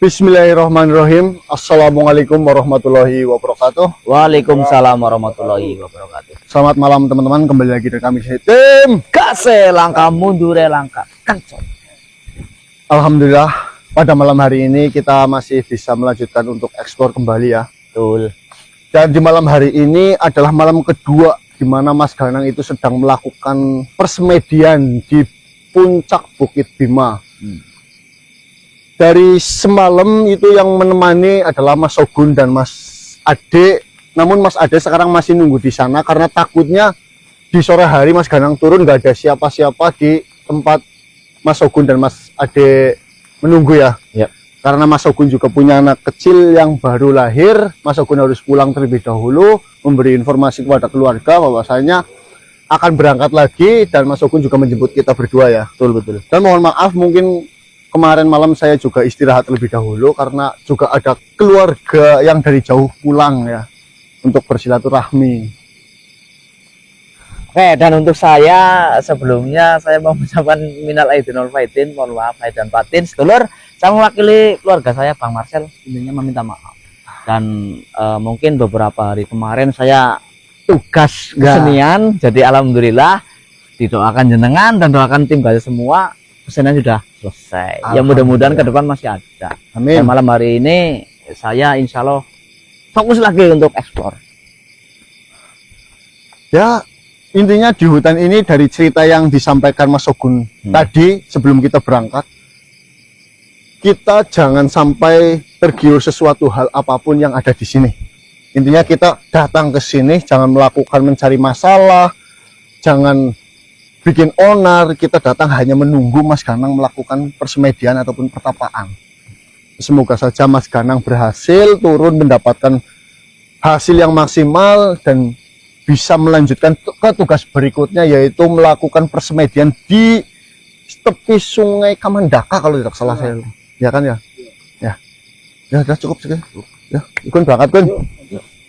Bismillahirrahmanirrahim. Assalamualaikum warahmatullahi wabarakatuh. Waalaikumsalam warahmatullahi wabarakatuh. Selamat malam teman-teman, kembali lagi dengan kami tim Kase langkah mundur langkah kencot. Alhamdulillah pada malam hari ini kita masih bisa melanjutkan untuk ekspor kembali ya. Betul. Dan di malam hari ini adalah malam kedua di mana Mas Ganang itu sedang melakukan persemedian di puncak Bukit Bima. Dari semalam itu yang menemani adalah Mas Sogun dan Mas Ade. Namun Mas Ade sekarang masih nunggu di sana karena takutnya di sore hari Mas Ganang turun nggak ada siapa-siapa di tempat Mas Sogun dan Mas Ade menunggu ya. Ya. Karena Mas Sogun juga punya anak kecil yang baru lahir. Mas Sogun harus pulang terlebih dahulu, memberi informasi kepada keluarga bahwasanya akan berangkat lagi, dan Mas Sogun juga menjemput kita berdua ya. Betul. Dan mohon maaf mungkin kemarin malam saya juga istirahat lebih dahulu karena juga ada keluarga yang dari jauh pulang ya untuk bersilaturahmi. Oke, dan untuk saya sebelumnya saya mau mengucapkan minal aidin wal faizin, mohon maaf lahir dan batin. Sedulur, saya mewakili keluarga saya Bang Marcel intinya meminta maaf. Dan mungkin beberapa hari kemarin saya tugas kesenian, jadi alhamdulillah didoakan jenengan dan doakan tim Gaza semua. Kesenian sudah selesai. Ya mudah-mudahan ke depan masih ada. Amin. Dan malam hari ini saya insya Allah fokus lagi untuk ekspor. Ya intinya di hutan ini dari cerita yang disampaikan Mas Sogun tadi sebelum kita berangkat, kita jangan sampai tergiur sesuatu hal apapun yang ada di sini. Intinya kita datang ke sini jangan melakukan mencari masalah, jangan bikin onar, kita datang hanya menunggu Mas Ganang melakukan persemedian ataupun pertapaan. Semoga saja Mas Ganang berhasil turun mendapatkan hasil yang maksimal dan bisa melanjutkan ke tugas berikutnya, yaitu melakukan persemedian di tepi sungai Kamandaka kalau tidak salah saya. Ya kan ya? Ya udah cukup sekian. Ya, ikut berangkat kan.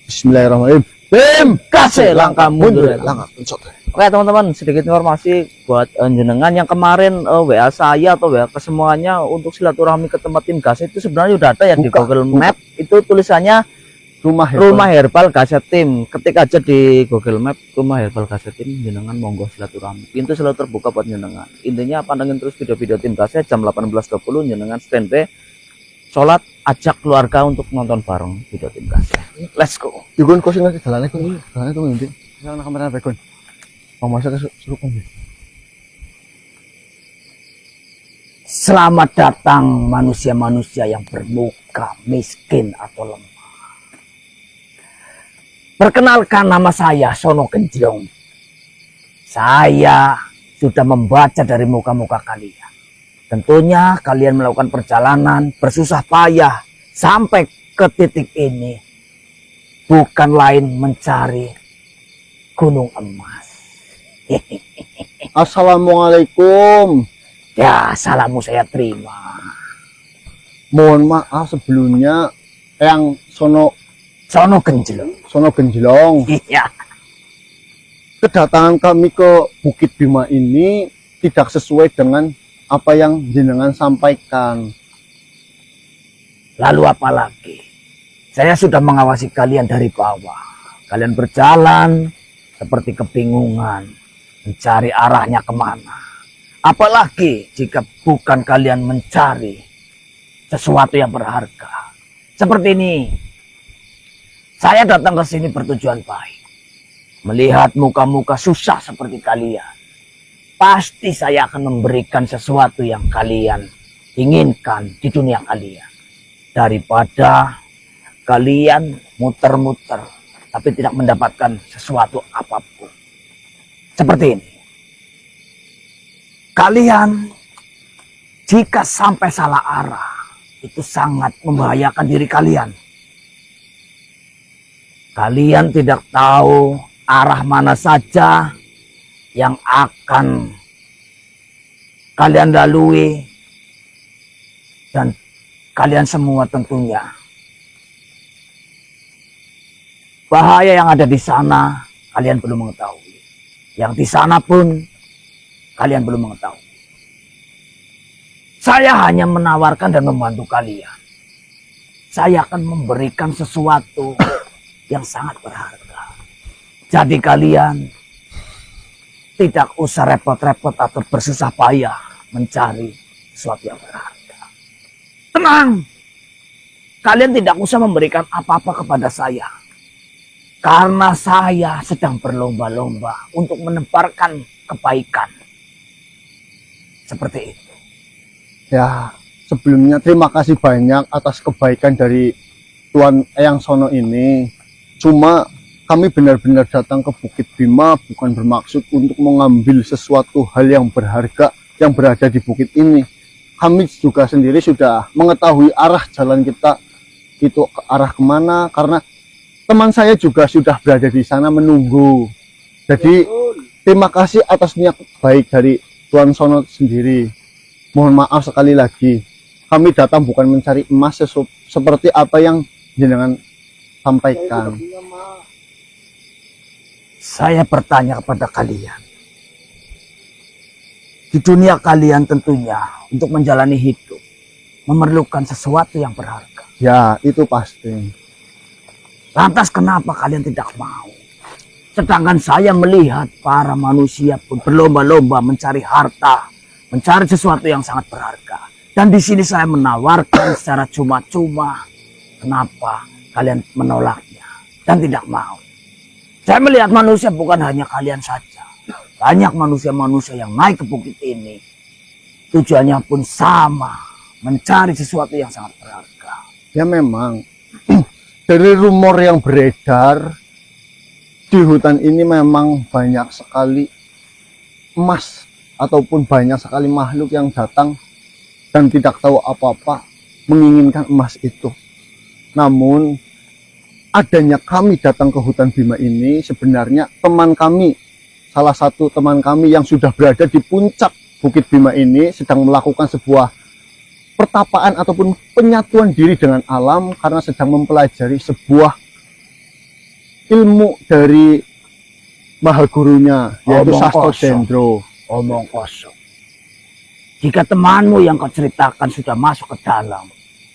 Bismillahirrahmanirrahim. Tim Kase langkah mundur langkah kencot. Oke teman-teman, sedikit informasi buat jenengan yang kemarin WA saya atau WA ke semuanya untuk silaturahmi ke tempat tim Gas itu sebenarnya udah ada ya di Google Map. Itu tulisannya Rumah Herbal Gas Tim. Ketik aja di Google Map Rumah Herbal Gas Tim, jenengan monggo silaturahmi. Pintu selalu terbuka buat jenengan. Intinya pantengin terus video-video tim Gas jam 18.20 jenengan standby sholat, ajak keluarga untuk nonton bareng video tim Gas. Let's go. Yugun kau sing ngerti jalannya kok. Jalannya tuh nanti. Jangan kamera background. Mau masuk ke suruh ya. Selamat datang manusia-manusia yang bermuka miskin atau lemah. Perkenalkan, nama saya Sono Genjlong. Saya sudah membaca dari muka-muka kalian. Tentunya kalian melakukan perjalanan bersusah payah sampai ke titik ini bukan lain mencari gunung emas. Assalamualaikum. Ya, salamu saya terima. Mohon maaf sebelumnya yang Sono Genjlong. Iya. Kedatangan kami ke Bukit Bima ini tidak sesuai dengan apa yang jenengan sampaikan. Lalu apa lagi? Saya sudah mengawasi kalian dari bawah. Kalian berjalan seperti kebingungan, mencari arahnya kemana. Apalagi jika bukan kalian mencari sesuatu yang berharga. Seperti ini. Saya datang ke sini bertujuan baik. Melihat muka-muka susah seperti kalian. Pasti saya akan memberikan sesuatu yang kalian inginkan di dunia kalian. Daripada kalian muter-muter tapi tidak mendapatkan sesuatu apapun. Seperti ini. Kalian jika sampai salah arah, itu sangat membahayakan diri kalian. Kalian tidak tahu arah mana saja yang akan kalian lalui, dan kalian semua tentunya bahaya yang ada di sana kalian belum mengetahui. Yang di sana pun kalian belum mengetahui. Saya hanya menawarkan dan membantu kalian. saya akan memberikan sesuatu yang sangat berharga. Jadi kalian tidak usah repot-repot atau bersusah payah mencari sesuatu yang berharga. Tenang, kalian tidak usah memberikan apa-apa kepada saya. Karena saya sedang berlomba-lomba untuk menebarkan kebaikan. Seperti itu. Ya, sebelumnya terima kasih banyak atas kebaikan dari Tuan Eyang Sono ini. Cuma kami benar-benar datang ke Bukit Bima bukan bermaksud untuk mengambil sesuatu hal yang berharga yang berada di bukit ini. Kami juga sendiri sudah mengetahui arah jalan kita itu ke arah kemana, karena teman saya juga sudah berada di sana menunggu. Jadi terima kasih atas niat baik dari Tuan Sono sendiri. Mohon maaf sekali lagi. Kami datang bukan mencari emas seperti apa yang jenengan sampaikan. Saya bertanya kepada kalian. Di dunia kalian tentunya untuk menjalani hidup memerlukan sesuatu yang berharga. Ya, itu pasti. Lantas kenapa kalian tidak mau? Sedangkan saya melihat para manusia pun berlomba-lomba mencari harta, mencari sesuatu yang sangat berharga. Dan di sini saya menawarkan secara cuma-cuma. Kenapa kalian menolaknya dan tidak mau? Saya melihat manusia bukan hanya kalian saja. Banyak manusia-manusia yang naik ke bukit ini. Tujuannya pun sama. Mencari sesuatu yang sangat berharga. Ya memang. Dari rumor yang beredar, di hutan ini memang banyak sekali emas. Ataupun banyak sekali makhluk yang datang dan tidak tahu apa-apa menginginkan emas itu. Namun adanya kami datang ke hutan Bima ini sebenarnya teman kami, salah satu teman kami yang sudah berada di puncak Bukit Bima ini sedang melakukan sebuah pertapaan ataupun penyatuan diri dengan alam karena sedang mempelajari sebuah ilmu dari maha gurunya, yaitu Sastro Dendro. Omong kosong. Jika temanmu yang kau ceritakan sudah masuk ke dalam,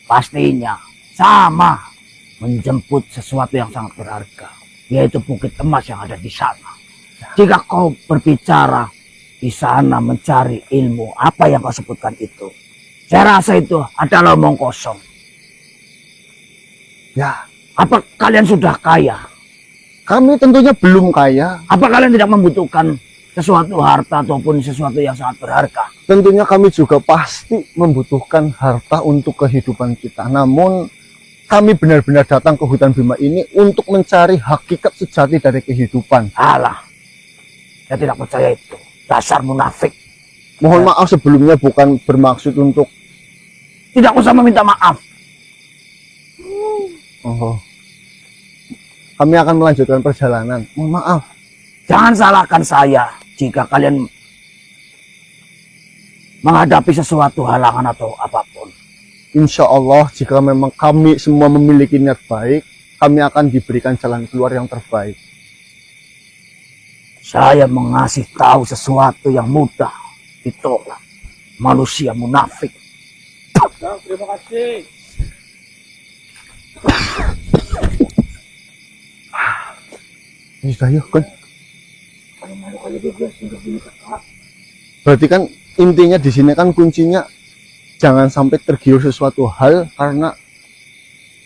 pastinya sama menjemput sesuatu yang sangat berharga, yaitu bukit emas yang ada di sana. Jika kau berbicara di sana mencari ilmu apa yang kau sebutkan itu, saya rasa itu adalah omong kosong. Ya, apa kalian sudah kaya? kami tentunya belum kaya. Apa kalian tidak membutuhkan sesuatu harta ataupun sesuatu yang sangat berharga? Tentunya kami juga pasti membutuhkan harta untuk kehidupan kita. Namun kami benar-benar datang ke hutan Bima ini untuk mencari hakikat sejati dari kehidupan. Alah, saya tidak percaya itu. Dasar munafik. Mohon maaf sebelumnya, bukan bermaksud untuk... Tidak usah meminta maaf. Oh, kami akan melanjutkan perjalanan. Mohon maaf. Jangan salahkan saya jika kalian menghadapi sesuatu halangan atau apapun. Insya Allah jika memang kami semua memiliki niat baik, kami akan diberikan jalan keluar yang terbaik. Saya mengasih tahu sesuatu yang mudah ditolak. Manusia munafik. Terima kasih. Ini sudah yuk kan. Berarti kan intinya di sini kan kuncinya jangan sampai tergiur sesuatu hal, karena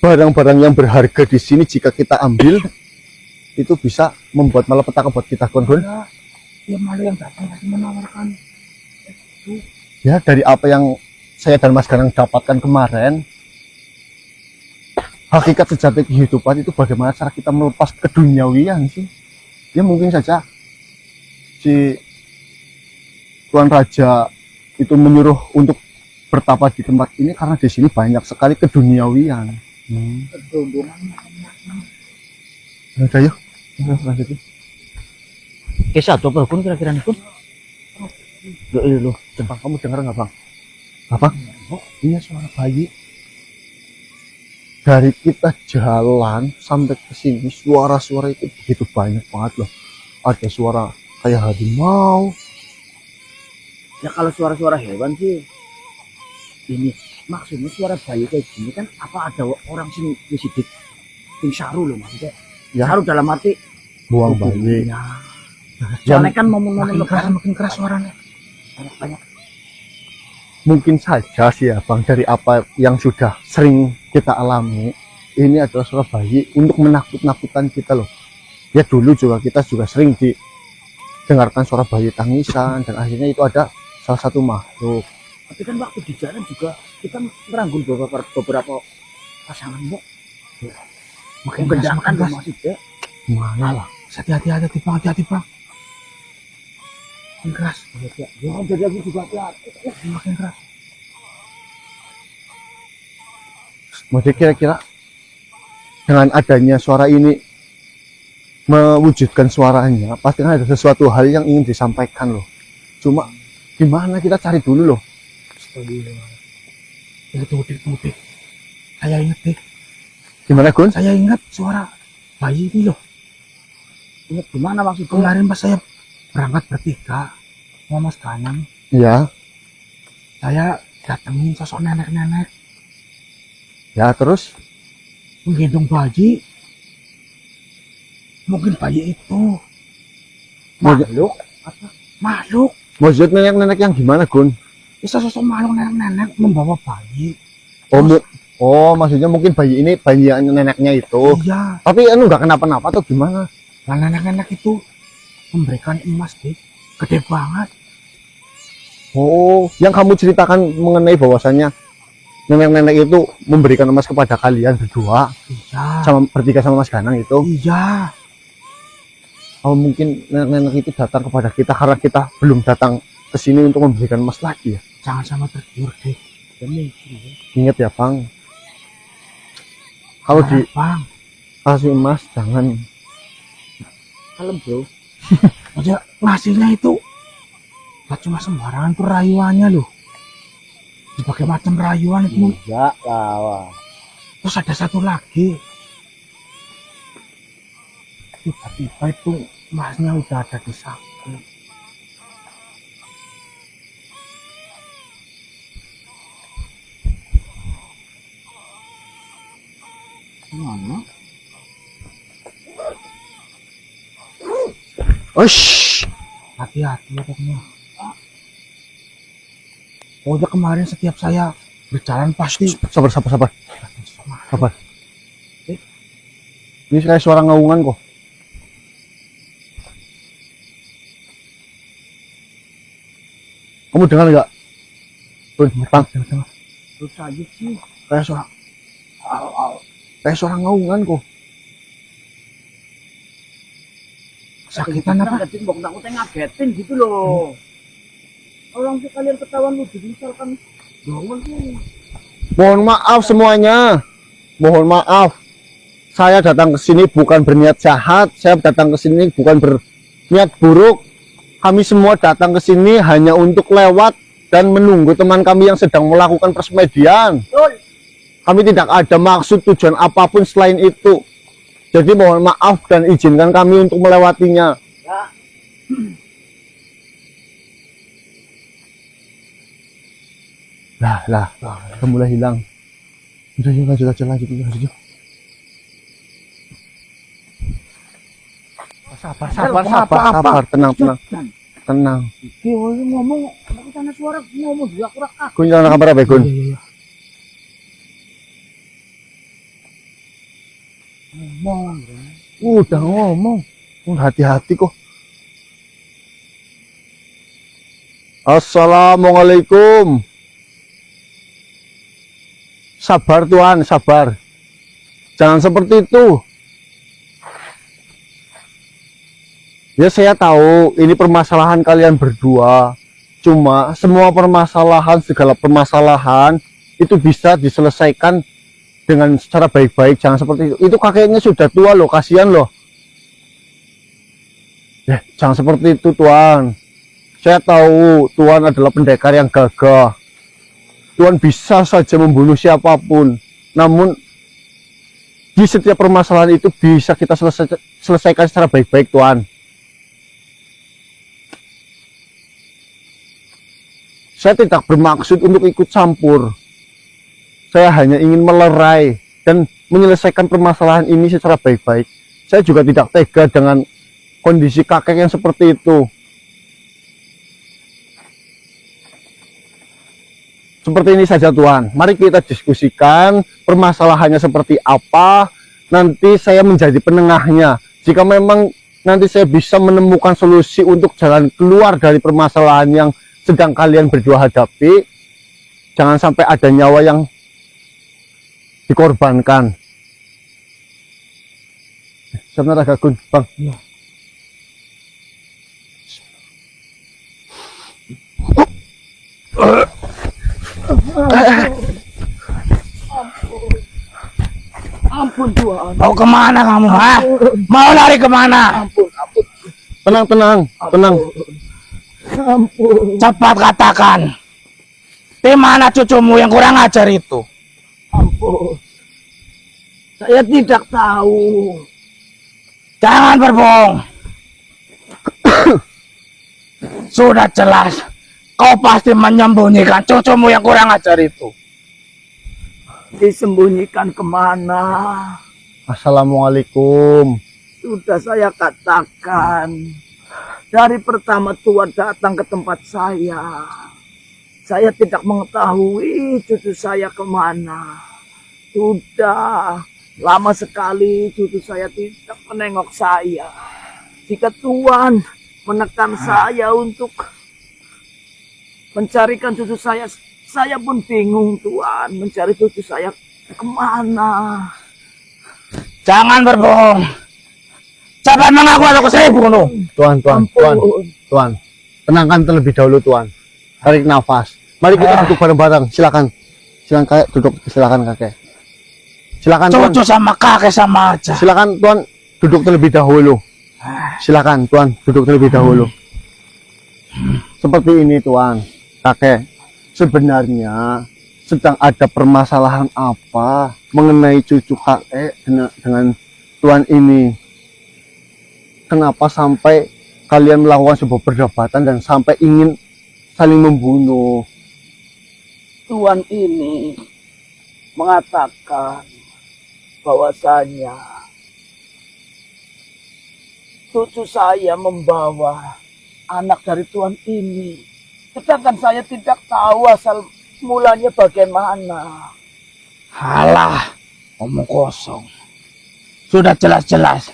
barang-barang yang berharga di sini jika kita ambil itu bisa membuat malapetaka buat kita, Kon. Ya malu yang datang masih menawarkan. Ya, dari apa yang saya dan Mas Garang dapatkan kemarin, hakikat sejati kehidupan itu bagaimana cara kita melepas keduniawian sih. Ya mungkin saja si Tuan Raja itu menyuruh untuk bertapa di tempat ini karena di sini banyak sekali keduniawian. Ya udah yuk, lanjutin. Kisah atau apa kun kira-kira nih kun? Loh, Bang, kamu dengar nggak, Bang? Apa? Oh, iya, suara bayi. Dari kita jalan sampai ke sini, suara-suara itu begitu banyak banget loh. Ada suara kayak harimau. Ya kalau suara-suara hewan sih ini Maksudnya suara bayi kayak gini kan apa ada orang sing sidik sing saru loh maksudnya. Ya. Saru dalam arti Buang bayi. ya. Soalnya kan momen-momen makin keras suaranya. banyak. Mungkin saja sih ya Bang, dari apa yang sudah sering kita alami, ini adalah suara bayi untuk menakut-nakutkan kita loh. Ya dulu juga kita juga sering didengarkan suara bayi tangisan, dan akhirnya itu ada salah satu makhluk. Tapi kan waktu di jalan juga kita merangkul beberapa pasangan kok. Makin Gendangan keras, loh maksudnya. Mana lah? Hati-hati bang, makin keras. Ya jadi aku juga hati-hati. Makin keras. Maksudnya kira-kira dengan adanya suara ini, mewujudkan suaranya, pasti kan ada sesuatu hal yang ingin disampaikan loh. Cuma gimana, kita cari dulu loh. Tunggu. Saya ingat deh. Gimana Gun? Saya ingat suara bayi ini loh. Ingat gimana maksudnya? Kemarin pas saya berangkat bertiga sama Mas Kanang, Ya, saya datengin sosok nenek-nenek ya terus menggendong bayi. Mungkin bayi itu makhluk. makhluk. Maksud nenek-nenek yang gimana Gun? Bisa sosok makhluk nenek-nenek membawa bayi. Maksudnya mungkin bayi ini bayi yang neneknya itu. Iya, Tapi nggak kenapa-napa atau gimana? nah nenek-nenek itu memberikan emas deh, gede banget. Oh, yang kamu ceritakan mengenai bahwasannya nenek-nenek itu memberikan emas kepada kalian berdua, Iya, sama bertiga sama Mas Ganang itu. iya. Oh, mungkin nenek-nenek itu datang kepada kita karena kita belum datang ke sini untuk memberikan emas lagi ya. Jangan sama tergiur deh. Ingat ya Bang, kalau Bang, dikasih emas jangan. Kalem bro. aja ngasihnya itu gak cuma sembarangan tuh rayuannya loh. Berbagai macam rayuan itu. Enggak lah. Terus ada satu lagi. Tiba-tiba itu emasnya udah ada di saku. Mana? Osh, Hati-hati ya pokoknya. Pokoknya kemarin setiap saya berjalan pasti sabar. Ini kayak suara ngaungan kok. Kamu dengar nggak? Bang, Terus aja sih. kayak suara ngaungan kok. sakitan apa? Ngagetin, bok takutnya ngagetin gitu loh. Orang tuh kalian ketahuan lu misalkan bangun tuh. Mohon maaf semuanya. Mohon maaf. Saya datang ke sini bukan berniat jahat. Saya datang ke sini bukan berniat buruk. Kami semua datang ke sini hanya untuk lewat dan menunggu teman kami yang sedang melakukan persemedian. Betul. Kami tidak ada maksud tujuan apapun selain itu. Jadi mohon maaf dan izinkan kami untuk melewatinya. Ya. Lah, udah mulai hilang. Udah, yuk, lanjut. Sabar, tenang. Kiyo ngomong, aku tanya suara ngomong juga kurang Gun, jangan kabar apa, Gun? Iya. ngomong. Udah ngomong. Hati-hati kok. Assalamualaikum. Sabar Tuhan, sabar. Jangan seperti itu. Ya saya tahu ini permasalahan kalian berdua. Cuma semua permasalahan, segala permasalahan itu bisa diselesaikan dengan secara baik-baik. Jangan seperti itu. Itu kakeknya sudah tua loh, kasihan loh. Jangan seperti itu Tuhan. Saya tahu Tuhan adalah pendekar yang gagah. Tuhan bisa saja membunuh siapapun. Namun di setiap permasalahan itu bisa kita selesaikan secara baik-baik Tuhan. Saya tidak bermaksud untuk ikut campur. saya hanya ingin melerai dan menyelesaikan permasalahan ini secara baik-baik. Saya juga tidak tega dengan kondisi kakek yang seperti itu. Seperti ini saja Tuan, mari kita diskusikan permasalahannya seperti apa. Nanti saya menjadi penengahnya. Jika memang nanti saya bisa menemukan solusi untuk jalan keluar dari permasalahan yang sedang kalian berdua hadapi, jangan sampai ada nyawa yang dikorbankan. Sebentar agak Gun, Bang. Ampun Tuhan. Mau kemana kamu, ha? Mau lari kemana? Ampun. Tenang. Ampun. Cepat katakan. Di mana cucumu yang kurang ajar itu? Ampun. Saya tidak tahu. Jangan berbohong. Sudah jelas. Kau pasti menyembunyikan cucumu yang kurang ajar itu. Disembunyikan kemana? Assalamualaikum. Sudah saya katakan. Dari pertama Tuhan datang ke tempat saya. Saya tidak mengetahui cucu saya kemana. Sudah lama sekali cucu saya tidak menengok saya. Jika Tuhan menekan saya untuk mencarikan cucu saya pun bingung Tuhan mencari cucu saya kemana. Jangan berbohong. Cepat mengaku atau saya bunuh. Tuan. Tenangkan terlebih dahulu Tuan. Tarik nafas. Mari kita duduk bareng-bareng. Silakan kakek duduk. Silakan kakek. Silakan Tuan. Cucu sama kakek sama aja. Silakan Tuan duduk terlebih dahulu. Silakan Tuan duduk terlebih dahulu. Seperti ini Tuan. Kakek, sebenarnya sedang ada permasalahan apa mengenai cucu kakek dengan Tuan ini? Kenapa sampai kalian melakukan sebuah perdebatan dan sampai ingin saling membunuh? Tuhan ini mengatakan bahwasanya cucu saya membawa anak dari Tuhan ini. Sedangkan saya tidak tahu asal mulanya bagaimana. Halah, omong kosong. Sudah jelas-jelas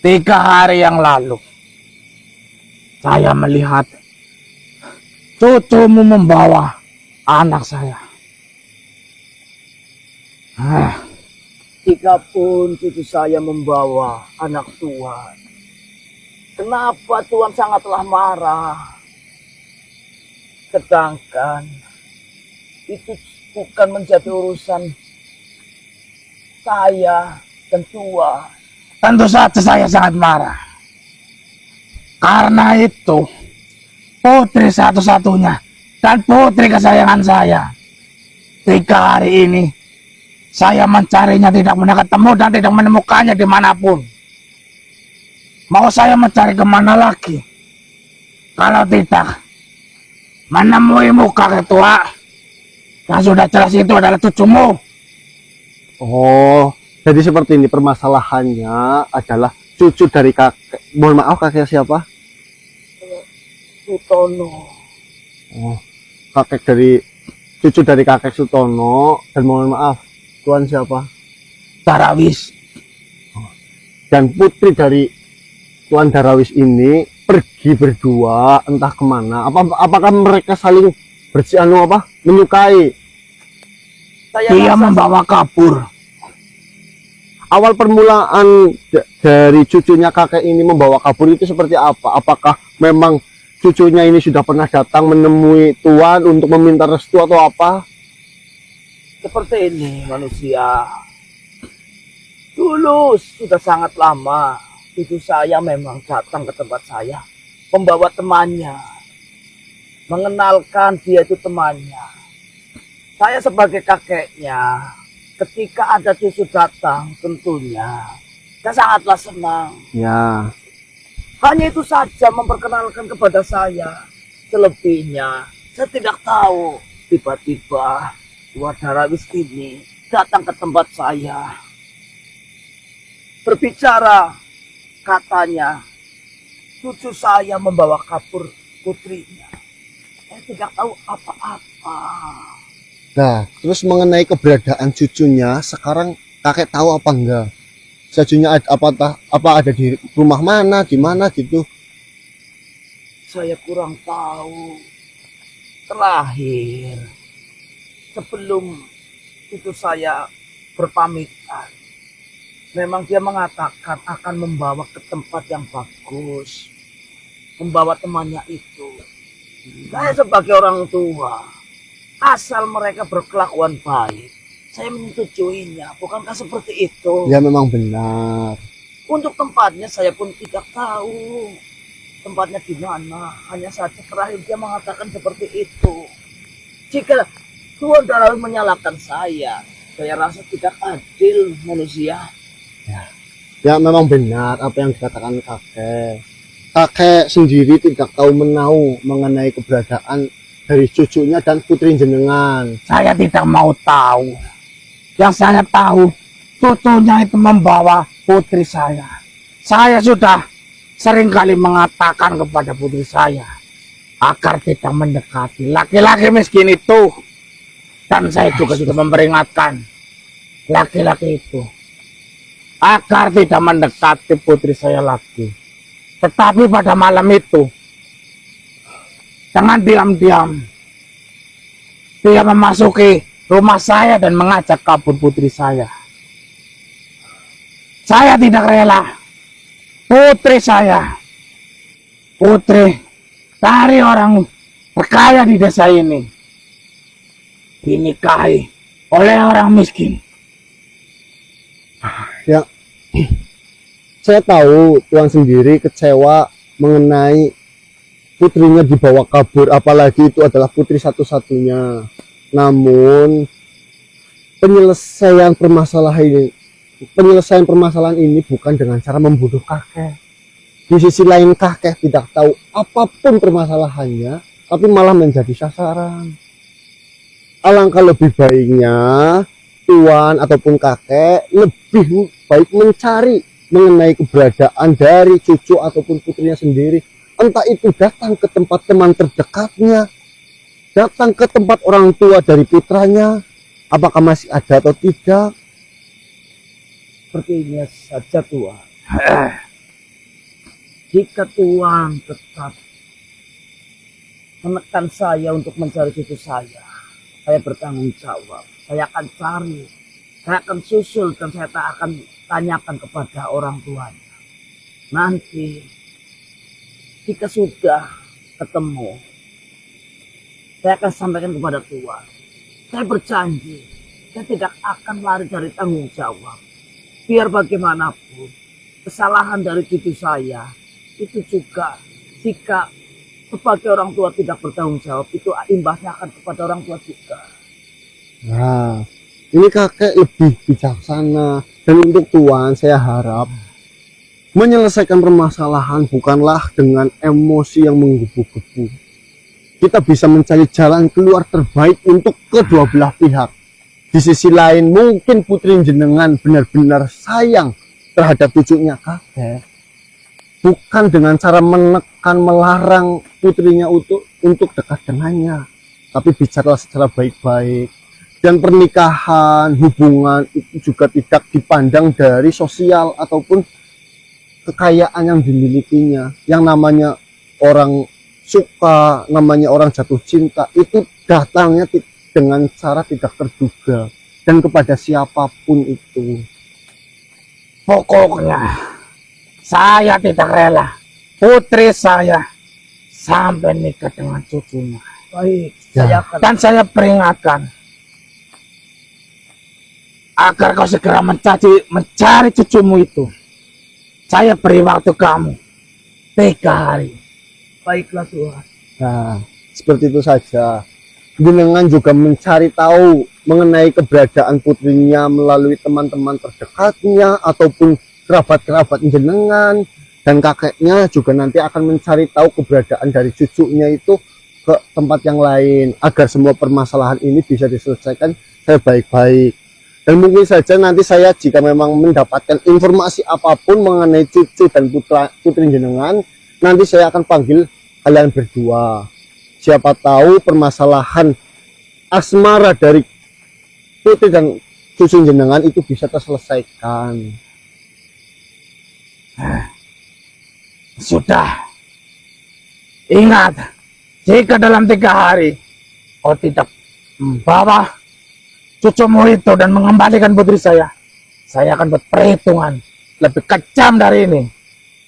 3 hari yang lalu saya melihat cucumu membawa anak saya. Jikapun cucu saya membawa anak Tuhan, kenapa Tuhan sangatlah marah? Sedangkan itu bukan menjadi urusan saya dan Tuhan. Tentu saja saya sangat marah. Karena itu putri satu-satunya dan putri kesayangan saya. 3 hari ini saya mencarinya tidak pernah ketemu dan tidak menemukannya dimanapun. Mau saya mencari kemana lagi? Kalau tidak menemui muka ketua yang sudah jelas itu adalah cucumu. Oh, jadi seperti ini permasalahannya adalah cucu dari kakek. Mohon maaf, kakek siapa? Sutono. Oh, cucu dari kakek Sutono. Dan mohon maaf, Tuan siapa? Darawis. Dan putri dari Tuan Darawis ini pergi berdua entah kemana. Apakah mereka saling menyukai? Dia membawa kabur. Awal permulaan dari cucunya kakek ini membawa kabur itu seperti apa? Apakah memang cucunya ini sudah pernah datang menemui Tuan untuk meminta restu atau apa? Seperti ini manusia. Dulu sudah sangat lama cucu saya memang datang ke tempat saya, membawa temannya, mengenalkan dia itu temannya. Saya sebagai kakeknya, ketika ada cucu datang, tentunya saya sangatlah senang. Ya. Hanya itu saja memperkenalkan kepada saya. Selebihnya, saya tidak tahu. Tiba-tiba Tua Darawis ini datang ke tempat saya. Berbicara, katanya, cucu saya membawa kabur putrinya. Saya tidak tahu apa-apa. Nah, terus mengenai keberadaan cucunya, sekarang kakek tahu apa enggak? Cucunya apa ada di rumah mana, di mana gitu? Saya kurang tahu. Terakhir, sebelum itu saya berpamitan, memang dia mengatakan akan membawa ke tempat yang bagus, membawa temannya itu. Saya sebagai orang tua, asal mereka berkelakuan baik, saya menyetujuinya. Bukankah seperti itu? Ya memang benar. Untuk tempatnya saya pun tidak tahu. Tempatnya di mana? Hanya saja terakhir dia mengatakan seperti itu. Jika Tuan Darawis menyalahkan saya rasa tidak adil manusia. Ya memang benar apa yang dikatakan kakek. Kakek sendiri tidak tahu menahu mengenai keberadaan dari cucunya dan putri jenengan. Saya tidak mau tahu. Yang saya tahu, cucunya itu membawa putri saya. Saya sudah seringkali mengatakan kepada putri saya agar tidak mendekati laki-laki miskin itu. Dan saya juga sudah memperingatkan laki-laki itu agar tidak mendekati putri saya lagi. Tetapi pada malam itu, dengan diam-diam, dia memasuki rumah saya dan mengajak kabur putri saya. Saya tidak rela. Putri saya, putri dari orang berkaya di desa ini, dinikahi oleh orang miskin. Ya, saya tahu Tuan sendiri kecewa mengenai putrinya dibawa kabur, apalagi itu adalah putri satu-satunya. Namun penyelesaian permasalahan ini bukan dengan cara membunuh kakek. Di sisi lain kakek tidak tahu apapun permasalahannya, tapi malah menjadi sasaran. Alangkah lebih baiknya Tuan ataupun kakek lebih baik mencari mengenai keberadaan dari cucu ataupun putrinya sendiri. Entah itu datang ke tempat teman terdekatnya, datang ke tempat orang tua dari putranya, apakah masih ada atau tidak. Sepertinya saja Tuan. Jika Tuan tetap menekan saya untuk mencari cucu saya bertanggung jawab. Saya akan cari, saya akan susul, dan saya akan tanyakan kepada orang tuanya. Nanti, jika sudah ketemu, saya akan sampaikan kepada Tuan. Saya berjanji, saya tidak akan lari dari tanggung jawab. Biar bagaimanapun, kesalahan dari cucu saya, itu juga jika sebagai orang tua tidak bertanggung jawab, itu imbasnya akan kepada orang tua juga. Nah, ini kakek lebih bijaksana, dan untuk Tuan saya harap menyelesaikan permasalahan bukanlah dengan emosi yang menggebu-gebu. Kita bisa mencari jalan keluar terbaik untuk kedua belah pihak. Di sisi lain mungkin putri jenengan benar-benar sayang terhadap cucunya kakek, bukan dengan cara menekan melarang putrinya untuk dekat dengannya, tapi bicaralah secara baik-baik. Dan pernikahan, hubungan itu juga tidak dipandang dari sosial ataupun kekayaan yang dimilikinya. Yang namanya orang suka, namanya orang jatuh cinta, itu datangnya dengan cara tidak terduga dan kepada siapapun itu. Pokoknya saya tidak rela putri saya sampai nikah dengan cucunya. Baik, Ya. saya akan. Dan saya peringatkan agar kau segera mencari cucumu itu. Saya beri waktu kamu 3 hari. Baiklah Tuhan. Nah, seperti itu saja. Jenengan juga mencari tahu mengenai keberadaan putrinya melalui teman-teman terdekatnya ataupun kerabat-kerabat jenengan, dan kakeknya juga nanti akan mencari tahu keberadaan dari cucunya itu ke tempat yang lain agar semua permasalahan ini bisa diselesaikan saya baik-baik. Dan mungkin saja nanti saya jika memang mendapatkan informasi apapun mengenai Cici dan putri jenengan, nanti saya akan panggil kalian berdua. Siapa tahu permasalahan asmara dari putri dan cucu jenengan itu bisa terselesaikan. Sudah. Ingat, jika dalam 3 hari kau tidak membawa cucumu itu dan mengembalikan putri saya akan buat perhitungan lebih kejam dari ini.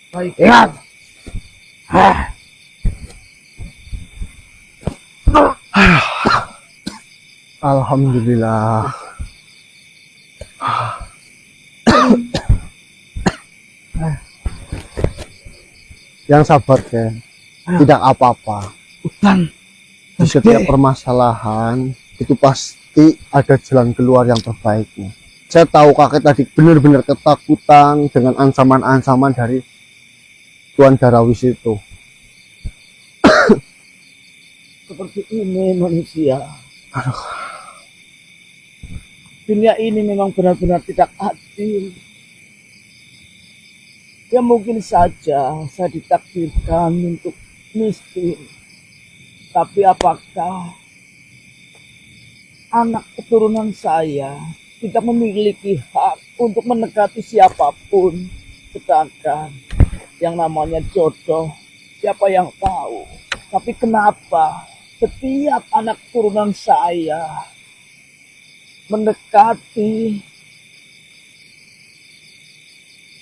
Baik. Ingat. Alhamdulillah. Yang sabar, Ken. Tidak apa-apa. Hutan. Di setiap permasalahan itu pasti ada jalan keluar yang terbaiknya. Saya tahu kakek tadi benar-benar ketakutan dengan ancaman-ancaman dari Tuan Darawis itu. Seperti ini manusia. Dunia ini memang benar-benar tidak adil. Ya mungkin saja saya ditakdirkan untuk miskin. Tapi apakah anak keturunan saya tidak memiliki hak untuk mendekati siapapun? Sedangkan yang namanya jodoh, siapa yang tahu? Tapi kenapa setiap anak keturunan saya mendekati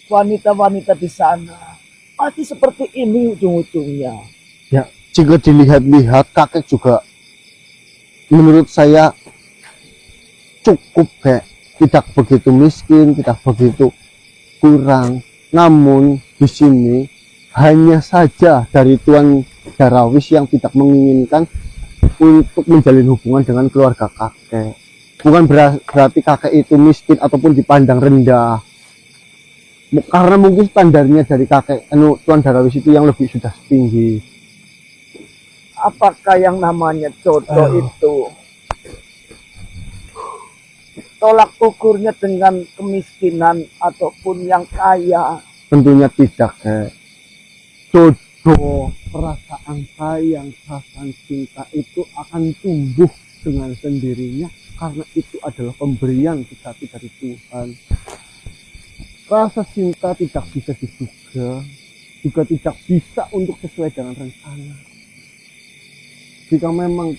wanita-wanita di sana pasti seperti ini ujung-ujungnya? Ya, jika dilihat-lihat kakek juga menurut saya cukup, kayak tidak begitu miskin, tidak begitu kurang. Namun di sini hanya saja dari Tuan Darawis yang tidak menginginkan untuk menjalin hubungan dengan keluarga kakek. Bukan berarti kakek itu miskin ataupun dipandang rendah. Karena mungkin standarnya dari kakek Tuan Darawis itu yang lebih sudah tinggi. Apakah yang namanya jodoh itu tolak ukurnya dengan kemiskinan ataupun yang kaya? Tentunya tidak, Kek. Jodoh, perasaan sayang, perasaan cinta itu akan tumbuh dengan sendirinya karena itu adalah pemberian sejati dari Tuhan. Rasa cinta tidak bisa diduga, juga tidak bisa untuk sesuai dengan rencana. Jika memang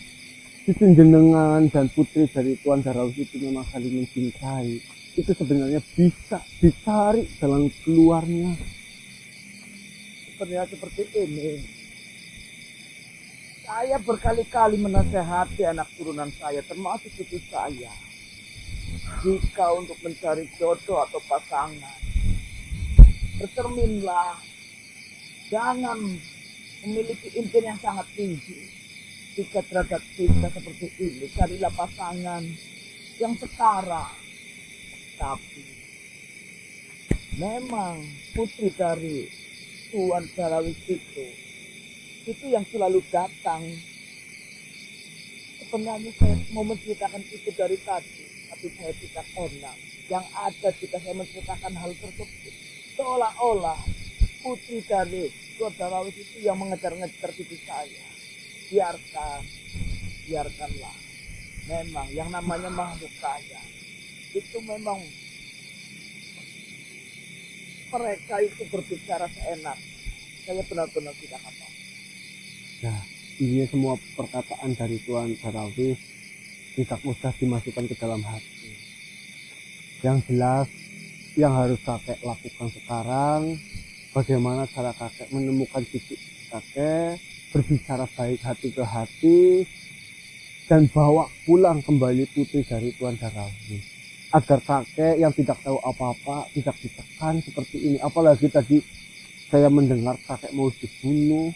cucu jenengan dan putri dari Tuan Darawis itu memang saling mencintai, itu sebenarnya bisa dicari jalan keluarnya. Sebenarnya seperti ini. Saya berkali-kali menasehati anak turunan saya, termasuk cucu saya. Jika untuk mencari jodoh atau pasangan, bercerminlah, jangan memiliki impian yang sangat tinggi. Jika terhadap cinta seperti ini, carilah pasangan yang setara. Tapi memang putri dari Tuan Darawis itu yang selalu datang. Sebenarnya saya mau menceritakan itu dari tadi, tapi saya tidak enak. Yang ada jika saya menceritakan hal tersebut, seolah-olah putri dari Tuan Darawis itu yang mengejar-ngejar cucu saya. Biarkanlah. Memang yang namanya makhluk kaya itu memang mereka itu berbicara seenak. Saya benar-benar tidak apa. Nah, ini semua perkataan dari Tuan Darawis tidak mudah dimasukkan ke dalam hati. Yang jelas, yang harus kakek lakukan sekarang, bagaimana cara kakek menemukan titik kakek, berbicara baik hati ke hati, dan bawa pulang kembali putri dari Tuan Darawis. Agar kakek yang tidak tahu apa-apa tidak ditekan seperti ini. Apalagi tadi saya mendengar kakek mau dibunuh.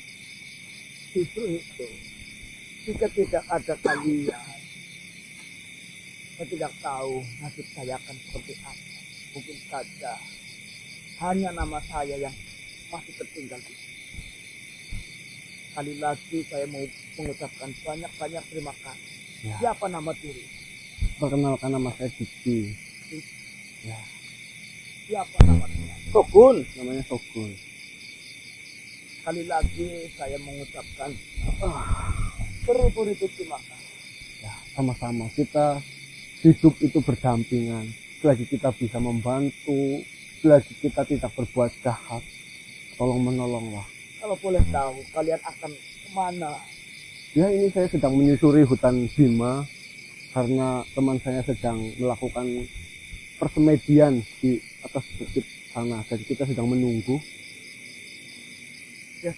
Justru itu, jika tidak ada kalian, saya tidak tahu nasib saya akan seperti apa. Mungkin saja hanya nama saya yang masih tertinggal di sini. Sekali lagi saya mau mengucapkan banyak-banyak terima kasih. Ya. Siapa nama diri? Perkenalkan nama saya Diki. Siapa namanya? Sogun. Namanya Sogun. Sekali lagi saya mengucapkan beribu-ribu terima kasih. Ya, sama-sama. Kita hidup itu berdampingan. Selagi kita bisa membantu, selagi kita tidak berbuat jahat, tolong menolonglah. Kalau boleh tahu, kalian akan kemana? Ya, ini saya sedang menyusuri hutan Bima karena teman saya sedang melakukan persemedian di atas bukit sana. Jadi kita sedang menunggu. Ya,